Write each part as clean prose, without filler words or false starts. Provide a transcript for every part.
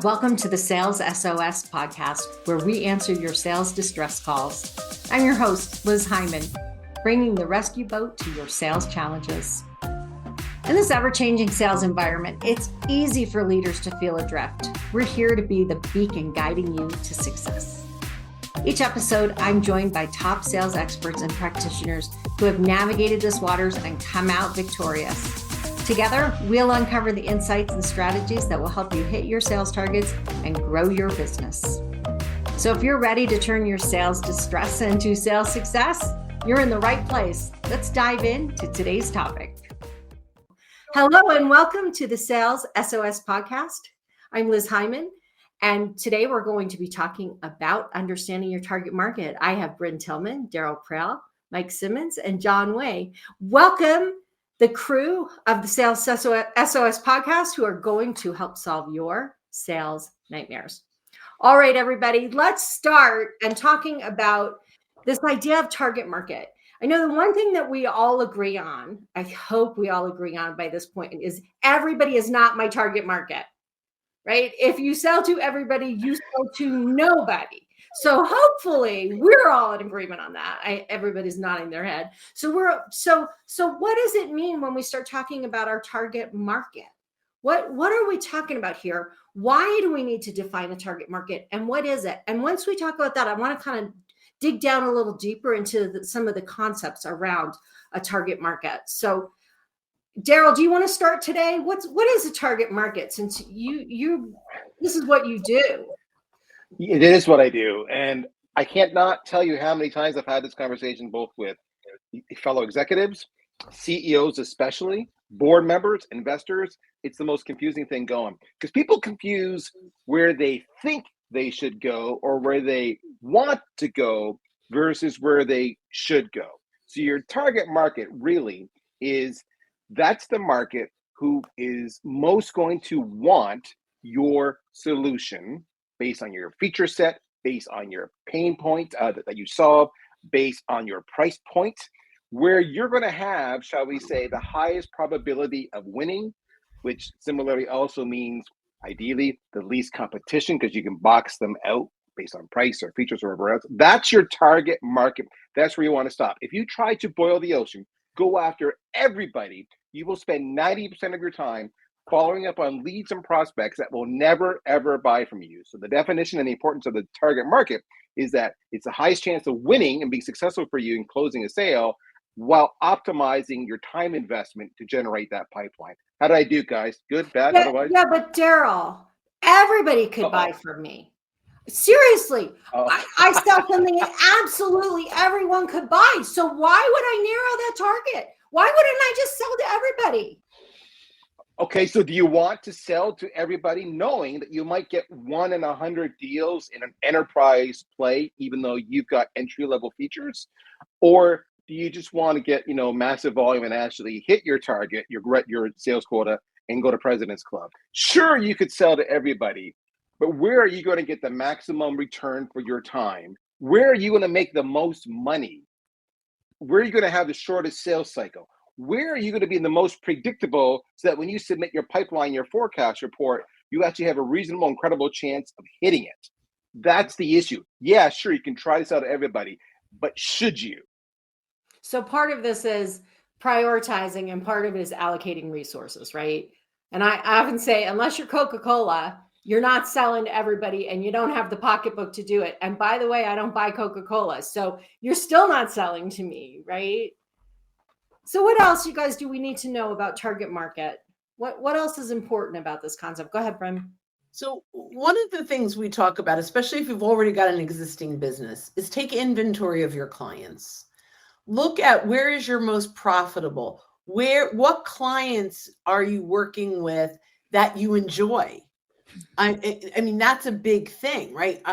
Welcome to the Sales SOS Podcast, where we answer your sales distress calls. I'm your host, Liz Hyman, bringing the rescue boat to your sales challenges. In this ever-changing sales environment, it's easy for leaders to feel adrift. We're here to be the beacon guiding you to success. Each episode, I'm joined by top sales experts and practitioners who have navigated this waters and come out victorious. Together, we'll uncover the insights and strategies that will help you hit your sales targets and grow your business. So if you're ready to turn your sales distress into sales success, you're in the right place. Let's dive into today's topic. Hello and welcome to the Sales SOS Podcast. I'm Liz Hyman, and today we're going to be talking about understanding your target market. I have Bryn Tillman, Daryl Prell, Mike Simmons, and John Way. Welcome the crew of the Sales SOS Podcast who are going to help solve your sales nightmares. All right, everybody, let's start and talking about this idea of target market. I know the one thing that we all agree on, I hope we all agree on by this point, is everybody is not my target market, right? If you sell to everybody, you sell to nobody. So hopefully we're all in agreement on that. Everybody's nodding their head. So what does it mean when we start talking about our target market? What are we talking about here? Why do we need to define a target market? And what is it? And once we talk about that, I want to kind of dig down a little deeper into some of the concepts around a target market. So Daryl, do you want to start today? What is a target market? Since you this is what you do. It is what I do. And I can't not tell you how many times I've had this conversation, both with fellow executives, CEOs, especially board members, investors. It's the most confusing thing going because people confuse where they think they should go or where they want to go versus where they should go. So your target market really that's the market who is most going to want your solution based on your feature set, based on your pain point that you solve, based on your price point, where you're going to have, shall we say, the highest probability of winning, which similarly also means ideally the least competition because you can box them out based on price or features or whatever else. That's your target market. That's where you want to stop. If you try to boil the ocean, go after everybody, you will spend 90% of your time following up on leads and prospects that will never, ever buy from you. So the definition and the importance of the target market is that it's the highest chance of winning and being successful for you in closing a sale while optimizing your time investment to generate that pipeline. How did I do, guys? Good, bad, otherwise? Yeah, but Daryl, everybody could buy from me. Seriously, I sell something that absolutely everyone could buy. So why would I narrow that target? Why wouldn't I just sell to everybody? Okay, so do you want to sell to everybody knowing that you might get 1 in 100 deals in an enterprise play, even though you've got entry-level features? Or do you just want to get, massive volume and actually hit your target, your sales quota, and go to President's Club? Sure, you could sell to everybody, but where are you going to get the maximum return for your time? Where are you going to make the most money? Where are you going to have the shortest sales cycle? Where are you going to be the most predictable so that when you submit your pipeline, your forecast report, you actually have a reasonable, incredible chance of hitting it? That's the issue. Yeah, sure, you can try to sell to everybody, but should you? So part of this is prioritizing and part of it is allocating resources, right? And I often say, unless you're Coca-Cola, you're not selling to everybody and you don't have the pocketbook to do it. And by the way, I don't buy Coca-Cola. So you're still not selling to me, right? So what else, you guys, do we need to know about target market? What else is important about this concept? Go ahead, Bryn. So one of the things we talk about, especially if you've already got an existing business, is take inventory of your clients. Look at where is your most profitable? What clients are you working with that you enjoy? I mean, that's a big thing, right?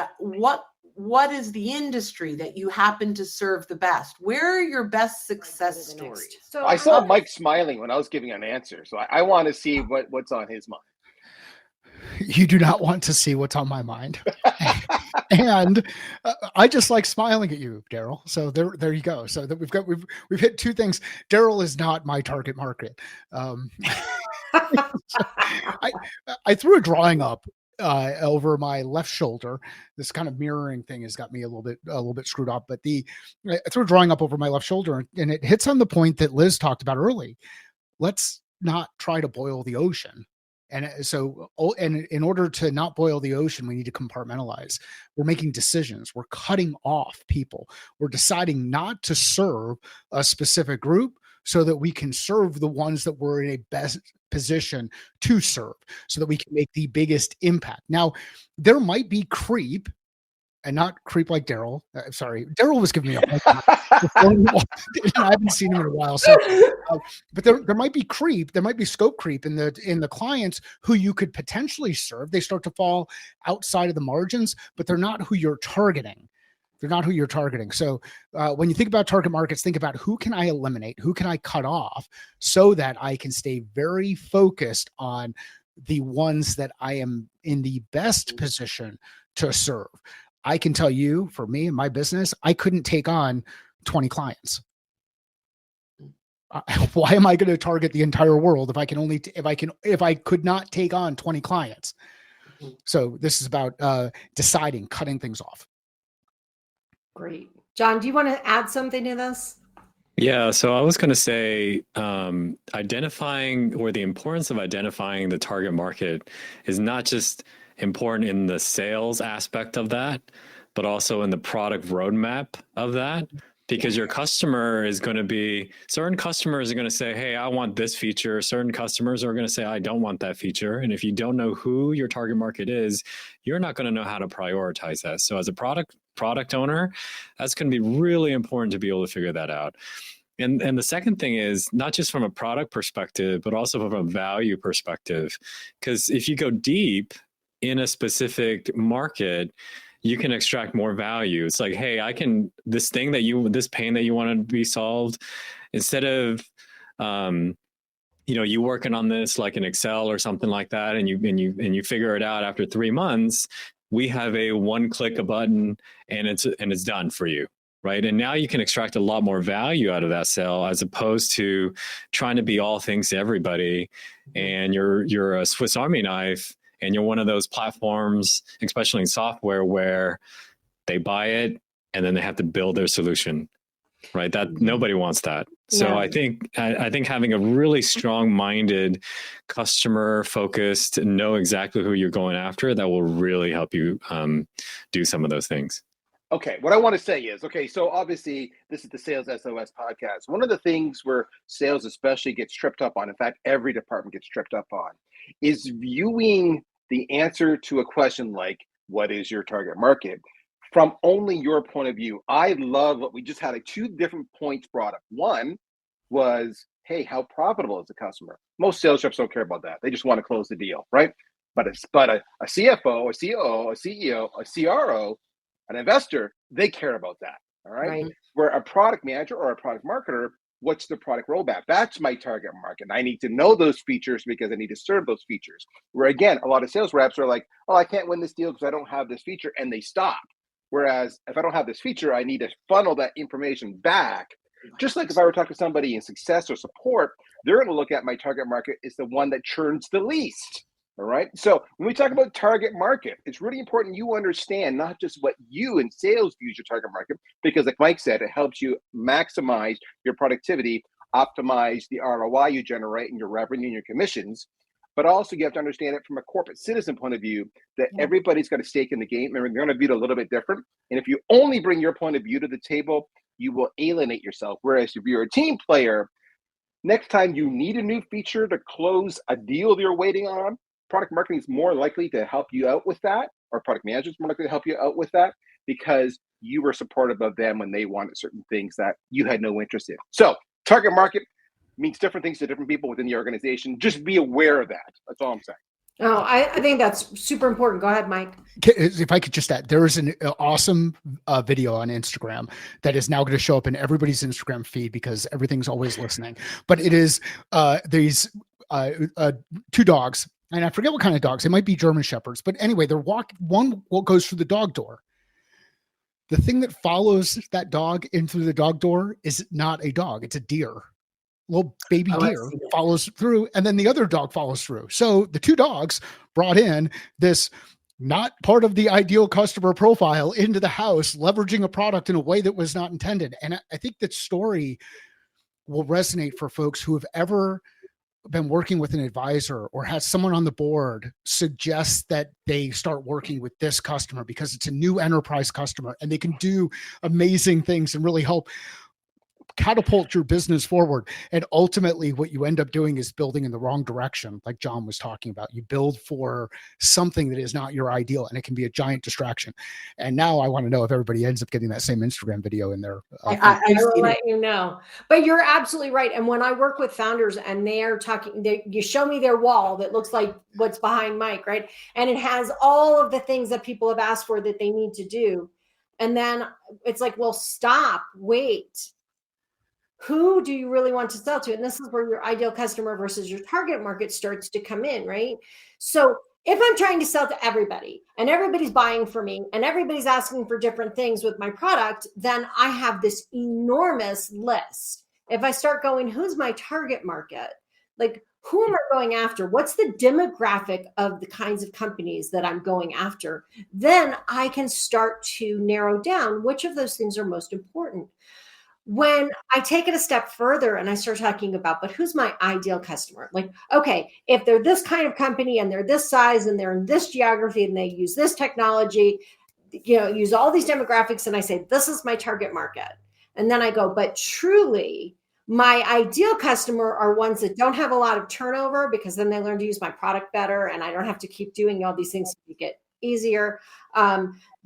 What is the industry that you happen to serve the best? Where are your best success stories? So I saw Mike smiling when I was giving an answer. So I want to see what's on his mind. You do not want to see what's on my mind. And I just like smiling at you, Daryl. So there you go. So that we've hit two things. Daryl is not my target market. I threw a drawing up over my left shoulder. This kind of mirroring thing has got me a little bit screwed up, but I threw a drawing up over my left shoulder, and it hits on the point that Liz talked about early. Let's not try to boil the ocean. And so, and in order to not boil the ocean, we need to compartmentalize. We're making decisions. We're cutting off people. We're deciding not to serve a specific group so that we can serve the ones that we're in a best position to serve, so that we can make the biggest impact. Now, there might be creep, and not creep like Daryl. Sorry, Daryl was giving me a hard time. I haven't seen him in a while. So, but there might be creep. There might be scope creep in the clients who you could potentially serve. They start to fall outside of the margins, but they're not who you're targeting. They're not who you're targeting. So when you think about target markets, think about who can I eliminate? Who can I cut off so that I can stay very focused on the ones that I am in the best position to serve. I can tell you, for me and my business, I couldn't take on 20 clients. Why am I going to target the entire world if I could not take on 20 clients? So this is about deciding, cutting things off. Great. John, do you want to add something to this? Yeah, so I was going to say identifying, or the importance of identifying the target market is not just important in the sales aspect of that, but also in the product roadmap of that. Because your customer is going to be, certain customers are going to say, hey, I want this feature. Certain customers are going to say, I don't want that feature. And if you don't know who your target market is, you're not going to know how to prioritize that. So as a product owner, that's going to be really important to be able to figure that out. And the second thing is not just from a product perspective, but also from a value perspective. Because if you go deep in a specific market, you can extract more value. It's like, hey, this pain that you want to be solved, instead of, you working on this like in Excel or something like that, and you figure it out after 3 months, we have a one click a button and it's done for you. Right. And now you can extract a lot more value out of that sale, as opposed to trying to be all things to everybody. And you're a Swiss Army knife, and you're one of those platforms, especially in software, where they buy it and then they have to build their solution, right? That nobody wants that. So yeah. I think having a really strong-minded, customer-focused, know exactly who you're going after, that will really help you do some of those things. Okay, what I want to say is, so obviously this is the Sales SOS podcast. One of the things where sales especially gets tripped up on, in fact, every department gets tripped up on, is viewing the answer to a question like, what is your target market, from only your point of view. I love what we just had, two different points brought up. One was, hey, how profitable is the customer? Most sales reps don't care about that. They just want to close the deal, right? But a CFO, a COO, a CEO, a CRO, an investor, they care about that, all right? Where a product manager or a product marketer, what's the product roadmap? That's my target market. I need to know those features because I need to serve those features. Where again, a lot of sales reps are like, oh, I can't win this deal because I don't have this feature, and they stop. Whereas if I don't have this feature, I need to funnel that information back. Just like if I were talking to somebody in success or support, they're going to look at my target market is the one that churns the least. All right. So when we talk about target market, it's really important you understand not just what you in sales views your target market, because like Mike said, it helps you maximize your productivity, optimize the ROI you generate in your revenue and your commissions. But also you have to understand it from a corporate citizen point of view, that everybody's got a stake in the game and they're going to view it a little bit different. And if you only bring your point of view to the table, you will alienate yourself. Whereas if you're a team player, next time you need a new feature to close a deal you're waiting on, product marketing is more likely to help you out with that, or product managers more likely to help you out with that, because you were supportive of them when they wanted certain things that you had no interest in. So target market means different things to different people within the organization. Just be aware of that. That's all I'm saying. Oh, I think that's super important. Go ahead, Mike. If I could just add, there is an awesome video on Instagram that is now going to show up in everybody's Instagram feed because everything's always listening. But it is these two dogs. And I forget what kind of dogs. It might be German Shepherds. But anyway, they're one goes through the dog door. The thing that follows that dog in through the dog door is not a dog. It's a deer. little baby Oh, I've deer seen it. follows through, and then the other dog follows through. So the two dogs brought in this not part of the ideal customer profile into the house, leveraging a product in a way that was not intended. And I think that story will resonate for folks who have ever been working with an advisor or has someone on the board suggest that they start working with this customer because it's a new enterprise customer and they can do amazing things and really help catapult your business forward. And ultimately what you end up doing is building in the wrong direction. Like John was talking about, you build for something that is not your ideal, and it can be a giant distraction. And now I want to know if everybody ends up getting that same Instagram video in their I will let you know. But you're absolutely right. And when I work with founders and they are talking, you show me their wall that looks like what's behind Mike, right? And it has all of the things that people have asked for that they need to do. And then it's like, well, stop, wait. Who do you really want to sell to? And this is where your ideal customer versus your target market starts to come in, right? So if I'm trying to sell to everybody and everybody's buying for me and everybody's asking for different things with my product, then I have this enormous list. If I start going, who's my target market? Like, who am I going after? What's the demographic of the kinds of companies that I'm going after? Then I can start to narrow down which of those things are most important. When I take it a step further and I start talking about, but who's my ideal customer? Like, okay, if they're this kind of company and they're this size and they're in this geography and they use this technology, use all these demographics, and I say, this is my target market. And then I go, but truly, my ideal customer are ones that don't have a lot of turnover, because then they learn to use my product better and I don't have to keep doing all these things to make it easier.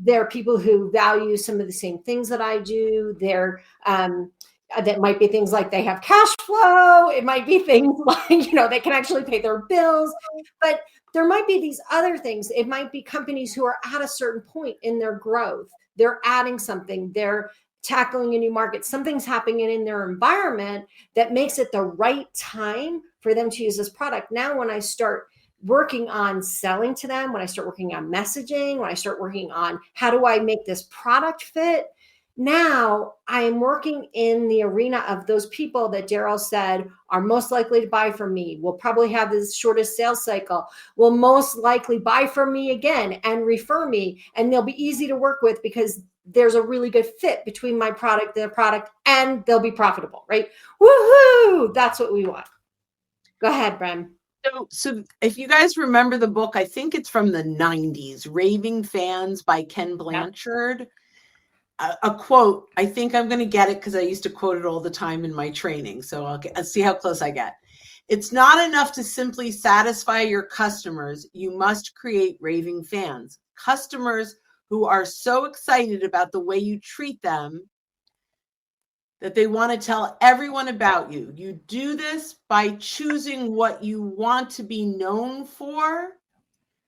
There are people who value some of the same things that I do. That might be things like they have cash flow. It might be things like, they can actually pay their bills, but there might be these other things. It might be companies who are at a certain point in their growth. They're adding something. They're tackling a new market. Something's happening in their environment that makes it the right time for them to use this product. Now, when I start working on selling to them, when I start working on messaging, when I start working on how do I make this product fit, now I am working in the arena of those people that Daryl said are most likely to buy from me, will probably have the shortest sales cycle, will most likely buy from me again and refer me, and they'll be easy to work with because there's a really good fit between my product, their product, and they'll be profitable, right? Woohoo! That's what we want. Go ahead, Bren. So if you guys remember the book, I think it's from the 90s, Raving Fans by Ken Blanchard. A quote, I think I'm going to get it because I used to quote it all the time in my training. So I'll see how close I get. It's not enough to simply satisfy your customers. You must create raving fans, customers who are so excited about the way you treat them that they want to tell everyone about you. You do this by choosing what you want to be known for,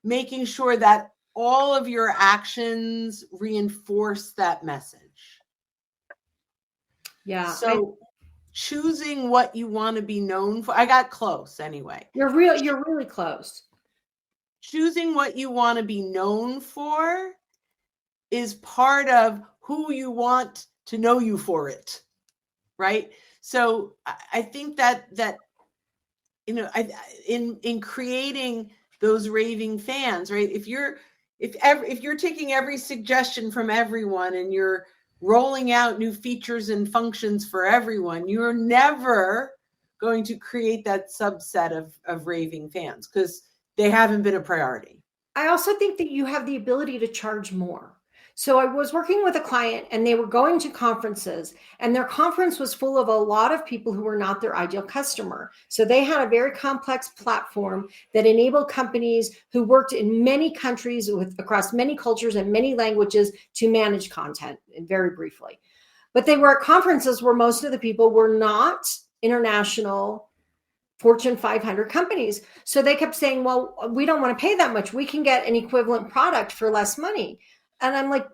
making sure that all of your actions reinforce that message. Yeah. So choosing what you want to be known for. I got close anyway. You're really close. Choosing what you want to be known for is part of who you want to know you for it. Right. So I think that in creating those raving fans, right? If you're taking every suggestion from everyone and you're rolling out new features and functions for everyone, you're never going to create that subset of raving fans because they haven't been a priority. I also think that you have the ability to charge more. So I was working with a client and they were going to conferences, and their conference was full of a lot of people who were not their ideal customer. So they had a very complex platform that enabled companies who worked in many countries across many cultures and many languages to manage content, very briefly. But they were at conferences where most of the people were not international Fortune 500 companies. So they kept saying, well, we don't want to pay that much. We can get an equivalent product for less money. And I'm like,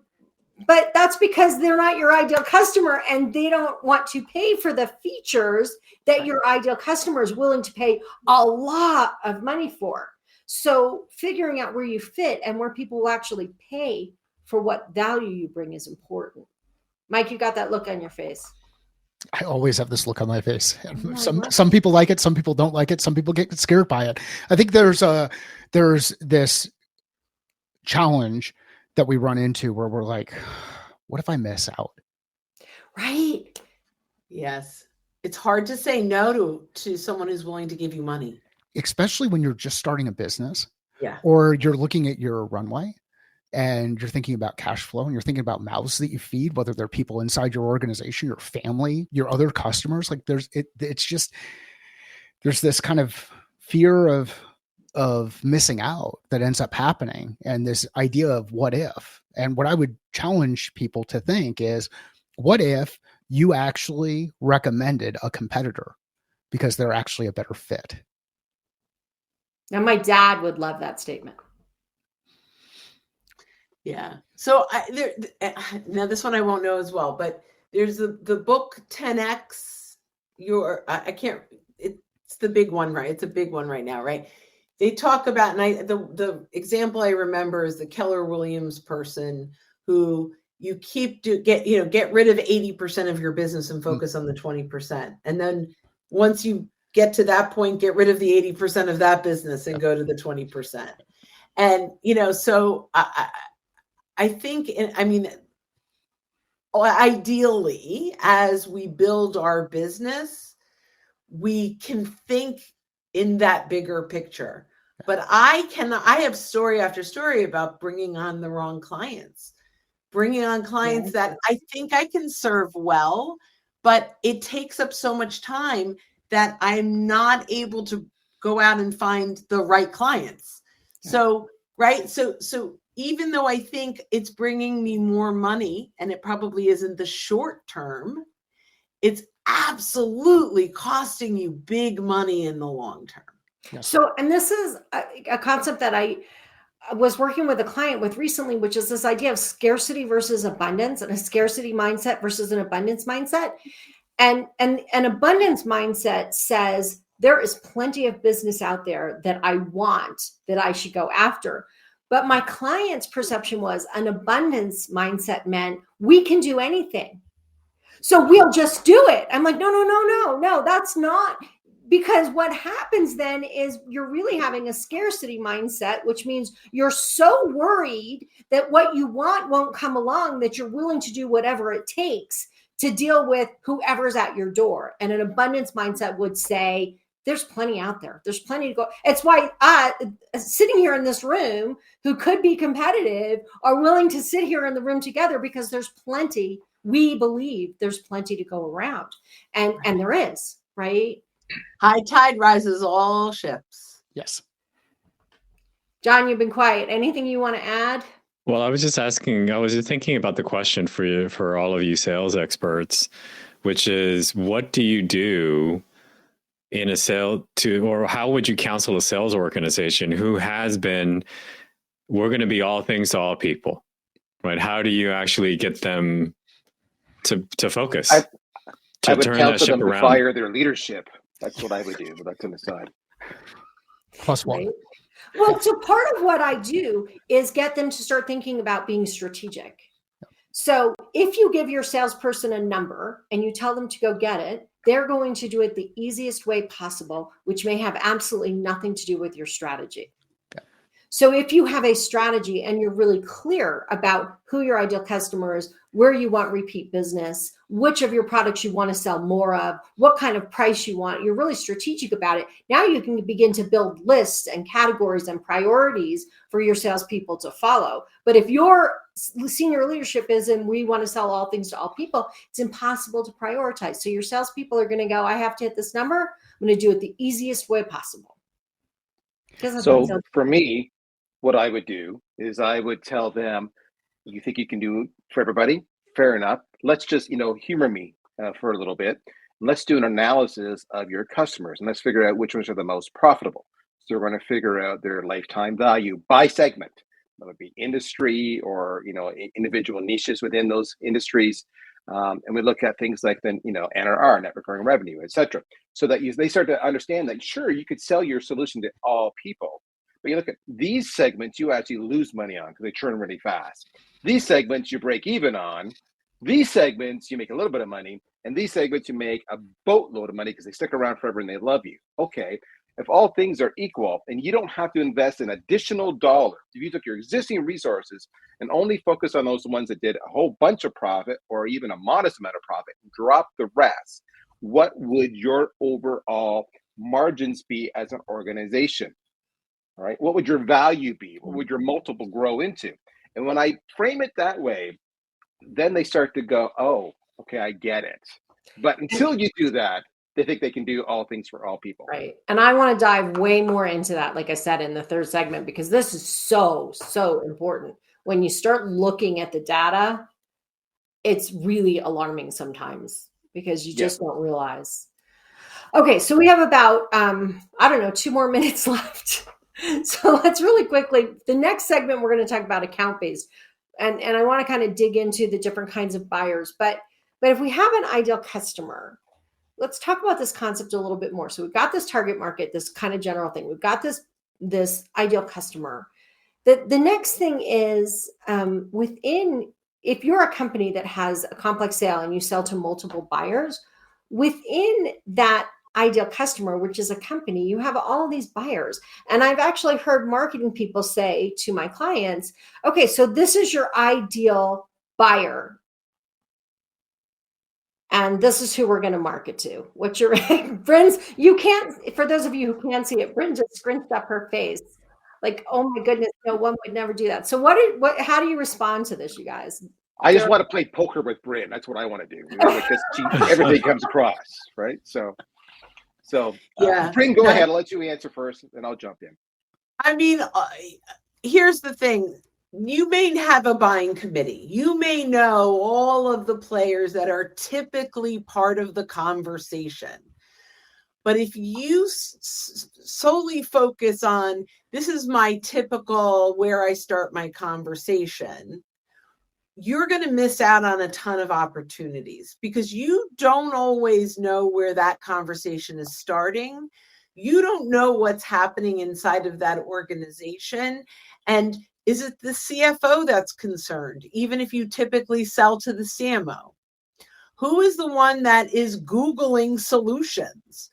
but that's because they're not your ideal customer and they don't want to pay for the features that your ideal customer is willing to pay a lot of money for. So figuring out where you fit and where people will actually pay for what value you bring is important. Mike, you got that look on your face. I always have this look on my face. I Some people like it, some people don't like it, some people get scared by it. I think there's this challenge that we run into where we're like, what if I miss out? Right. Yes. It's hard to say no to someone who's willing to give you money. Especially when you're just starting a business. Yeah. Or you're looking at your runway and you're thinking about cash flow and you're thinking about mouths that you feed, whether they're people inside your organization, your family, your other customers. Like there's this kind of fear of missing out that ends up happening. And this idea of what if, and what I would challenge people to think is, what if you actually recommended a competitor because they're actually a better fit? Now, my dad would love that statement. Yeah. So now this one I won't know as well, but there's the book 10X. It's the big one, right? It's a big one right now, right? They talk about, and the example I remember is the Keller Williams person who you get rid of 80% of your business and focus on the 20. And then once you get to that point, get rid of the 80% of that business and go to the 20%. And, so I think, ideally, as we build our business, we can think in that bigger picture. But I have story after story about bringing on the wrong clients, bringing on clients that I think I can serve well, but it takes up so much time that I'm not able to go out and find the right clients. Yeah. So, right. So even though I think it's bringing me more money, and it probably isn't the short term, it's absolutely costing you big money in the long term. Yes. So, and this is a concept that I was working with a client with recently, which is this idea of scarcity versus abundance, and a scarcity mindset versus an abundance mindset. And an abundance mindset says there is plenty of business out there that I want, that I should go after. But my client's perception was an abundance mindset meant we can do anything. So we'll just do it. I'm like, no, that's not. Because what happens then is you're really having a scarcity mindset, which means you're so worried that what you want won't come along that you're willing to do whatever it takes to deal with whoever's at your door. And an abundance mindset would say, there's plenty out there. There's plenty to go. It's why sitting here in this room who could be competitive are willing to sit here in the room together because there's plenty. We believe there's plenty to go around. And there is, right? High tide rises all ships. Yes. John, you've been quiet. Anything you want to add? Well, I was just thinking about the question for all of you sales experts, which is, what do you do in a or how would you counsel a sales organization who has been, we're going to be all things to all people, right? How do you actually get them to focus? I would counsel them to fire their leadership. That's what I would do, but that's an aside. +1. Right? Well, so part of what I do is get them to start thinking about being strategic. So if you give your salesperson a number and you tell them to go get it, they're going to do it the easiest way possible, which may have absolutely nothing to do with your strategy. So if you have a strategy and you're really clear about who your ideal customer is, where you want repeat business, which of your products you want to sell more of, what kind of price you want, you're really strategic about it. Now you can begin to build lists and categories and priorities for your salespeople to follow. But if your senior leadership is, and we want to sell all things to all people, it's impossible to prioritize. So your salespeople are going to go, I have to hit this number. I'm going to do it the easiest way possible. So for me, what I would do is I would tell them, you think you can do it for everybody? Fair enough. Let's just, humor me for a little bit. Let's do an analysis of your customers and let's figure out which ones are the most profitable. So we're going to figure out their lifetime value by segment, whether it be industry or, individual niches within those industries. And we look at things like the, NRR, net recurring revenue, et cetera. So that they start to understand that, sure, you could sell your solution to all people. But you look at these segments, you actually lose money on because they churn really fast. These segments you break even on. These segments you make a little bit of money. In these segments, you make a boatload of money because they stick around forever and they love you. Okay, if all things are equal and you don't have to invest an additional dollar, if you took your existing resources and only focus on those ones that did a whole bunch of profit or even a modest amount of profit, and drop the rest, what would your overall margins be as an organization? All right, what would your value be? What would your multiple grow into? And when I frame it that way, then they start to go, oh, okay, I get it. But until you do that, they think they can do all things for all people. Right. And I want to dive way more into that, like I said, in the third segment, because this is so, so important. When you start looking at the data, it's really alarming sometimes because you just don't realize. Okay, so we have about, 2 more minutes left. So let's really quickly, the next segment, we're going to talk about account-based. And I want to kind of dig into the different kinds of buyers. But if we have an ideal customer, let's talk about this concept a little bit more. So we've got this target market, this kind of general thing. We've got this ideal customer. The next thing is if you're a company that has a complex sale and you sell to multiple buyers, within that ideal customer, which is a company, you have all these buyers. And I've actually heard marketing people say to my clients, okay, so this is your ideal buyer. And this is who we're going to market to. What's your Bryn's? You can't, for those of you who can't see it, Bryn just scrinched up her face. Like, oh my goodness, no one would never do that. So how do you respond to this, you guys? I just want to play poker with Bryn. That's what I want to do. Because everything comes across, right? So Bryn, go ahead. I'll let you answer first, and I'll jump in. I mean, here's the thing. You may have a buying committee. You may know all of the players that are typically part of the conversation. But if you solely focus on, this is my typical where I start my conversation, you're going to miss out on a ton of opportunities because you don't always know where that conversation is starting. You don't know what's happening inside of that organization. And is it the CFO that's concerned, even if you typically sell to the CMO? Who is the one that is Googling solutions?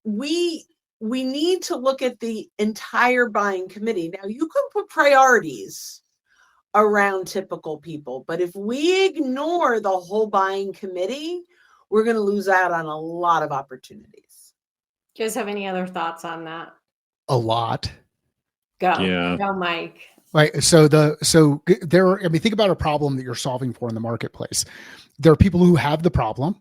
We need to look at the entire buying committee. Now, you can put priorities around typical people, but if we ignore the whole buying committee, we're going to lose out on a lot of opportunities. Do you guys have any other thoughts on that? A lot. Go, Mike. Right. So think about a problem that you're solving for in the marketplace. There are people who have the problem.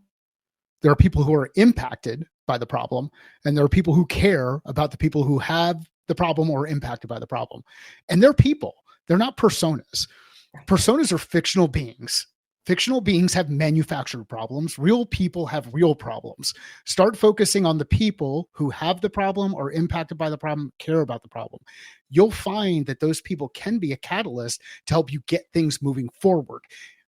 There are people who are impacted by the problem, and there are people who care about the people who have the problem or are impacted by the problem. And they're people. They're not personas. Personas are fictional beings. Fictional beings have manufactured problems. Real people have real problems. Start focusing on the people who have the problem or impacted by the problem, care about the problem. You'll find that those people can be a catalyst to help you get things moving forward.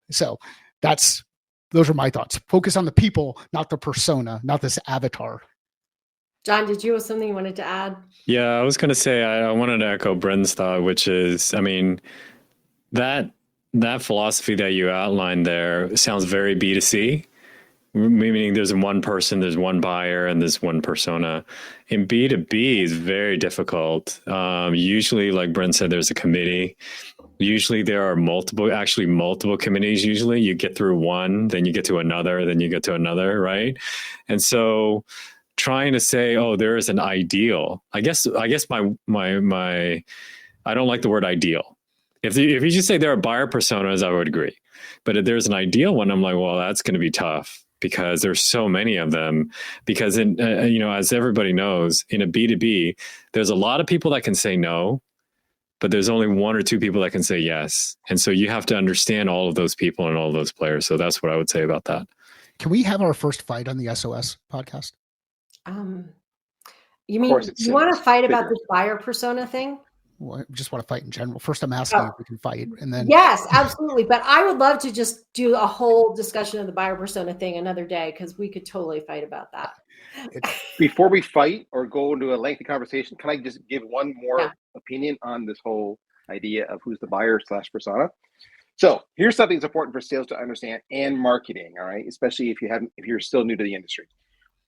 So those are my thoughts. Focus on the people, not the persona, not this avatar. John, did you have something you wanted to add? Yeah, I was going to say, I wanted to echo Bryn's thought, which is, I mean, that philosophy that you outlined there sounds very B2C, meaning there's one person, there's one buyer, and there's one persona. In B2B is very difficult. Usually, like Bryn said, there's a committee. Usually there are multiple committees. Usually you get through one, then you get to another, then you get to another, right? And so trying to say, oh, there is an ideal. I guess my I don't like the word ideal. If you just say there are buyer personas, I would agree. But if there's an ideal one, I'm like, well, that's going to be tough because there's so many of them. Because as everybody knows, in a B2B, there's a lot of people that can say no, but there's only one or two people that can say yes. And so you have to understand all of those people and all of those players. So that's what I would say about that. Can we have our first fight on the SOS podcast? You mean you want to fight about this buyer persona thing? Well, I just want to fight in general. First, I'm asking if we can fight, and then yes, absolutely. But I would love to just do a whole discussion of the buyer persona thing another day because we could totally fight about that. Before we fight or go into a lengthy conversation, can I just give one more opinion on this whole idea of who's the buyer / persona? So here's something that's important for sales to understand and marketing, all right? Especially if you're still new to the industry.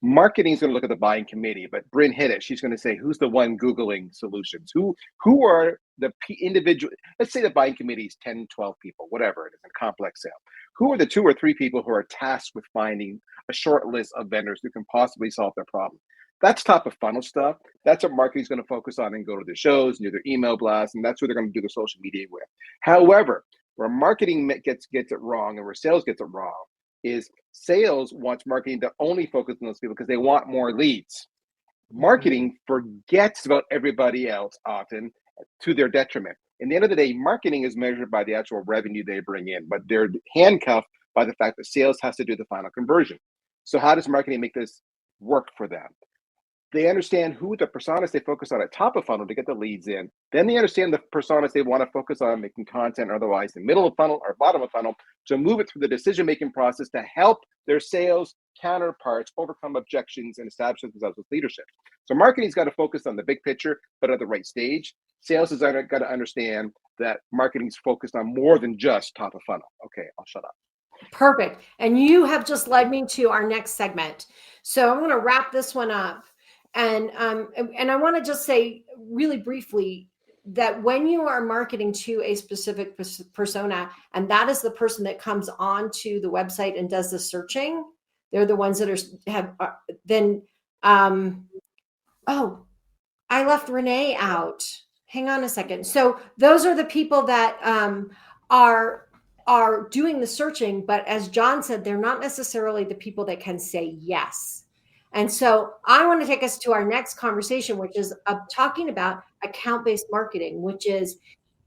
Marketing is going to look at the buying committee, but Brynn hit it. She's going to say, who's the one Googling solutions? Who are the individual? Let's say the buying committee is 10, 12 people, whatever it is, in a complex sale. Who are the 2 or 3 people who are tasked with finding a short list of vendors who can possibly solve their problem? That's top of funnel stuff. That's what marketing is going to focus on and go to their shows and do their email blasts, and that's who they're going to do their social media with. However, where marketing gets it wrong and where sales gets it wrong is sales wants marketing to only focus on those people because they want more leads. Marketing forgets about everybody else often to their detriment. In the end of the day, marketing is measured by the actual revenue they bring in, but they're handcuffed by the fact that sales has to do the final conversion. So how does marketing make this work for them? They understand who the personas they focus on at top of funnel to get the leads in. Then they understand the personas they want to focus on making content or otherwise in middle of funnel or bottom of funnel to move it through the decision-making process to help their sales counterparts overcome objections and establish themselves with leadership. So marketing's got to focus on the big picture, but at the right stage. Sales has got to understand that marketing's focused on more than just top of funnel. Okay, I'll shut up. Perfect. And you have just led me to our next segment. So I'm going to wrap this one up. And I want to just say really briefly that when you are marketing to a specific persona, and that is the person that comes onto the website and does the searching, they're the ones that I left Renee out. Hang on a second. So those are the people that are doing the searching, but as John said, they're not necessarily the people that can say yes. And so I want to take us to our next conversation, which is talking about account-based marketing, which is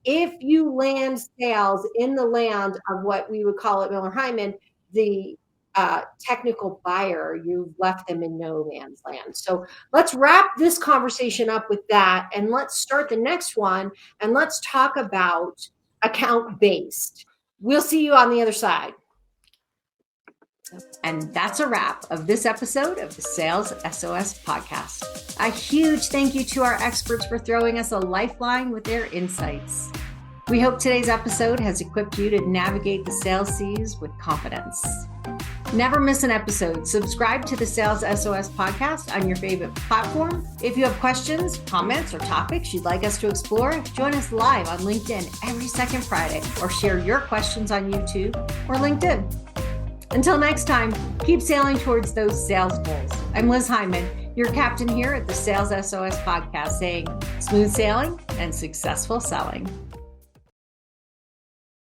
if you land sales in the land of what we would call at Miller Heiman, the technical buyer, you've left them in no man's land. So let's wrap this conversation up with that, and let's start the next one, and let's talk about account-based. We'll see you on the other side. And that's a wrap of this episode of the Sales SOS Podcast. A huge thank you to our experts for throwing us a lifeline with their insights. We hope today's episode has equipped you to navigate the sales seas with confidence. Never miss an episode. Subscribe to the Sales SOS Podcast on your favorite platform. If you have questions, comments, or topics you'd like us to explore, join us live on LinkedIn every second Friday, or share your questions on YouTube or LinkedIn. Until next time, keep sailing towards those sales goals. I'm Liz Hyman, your captain here at the Sales SOS Podcast, saying smooth sailing and successful selling.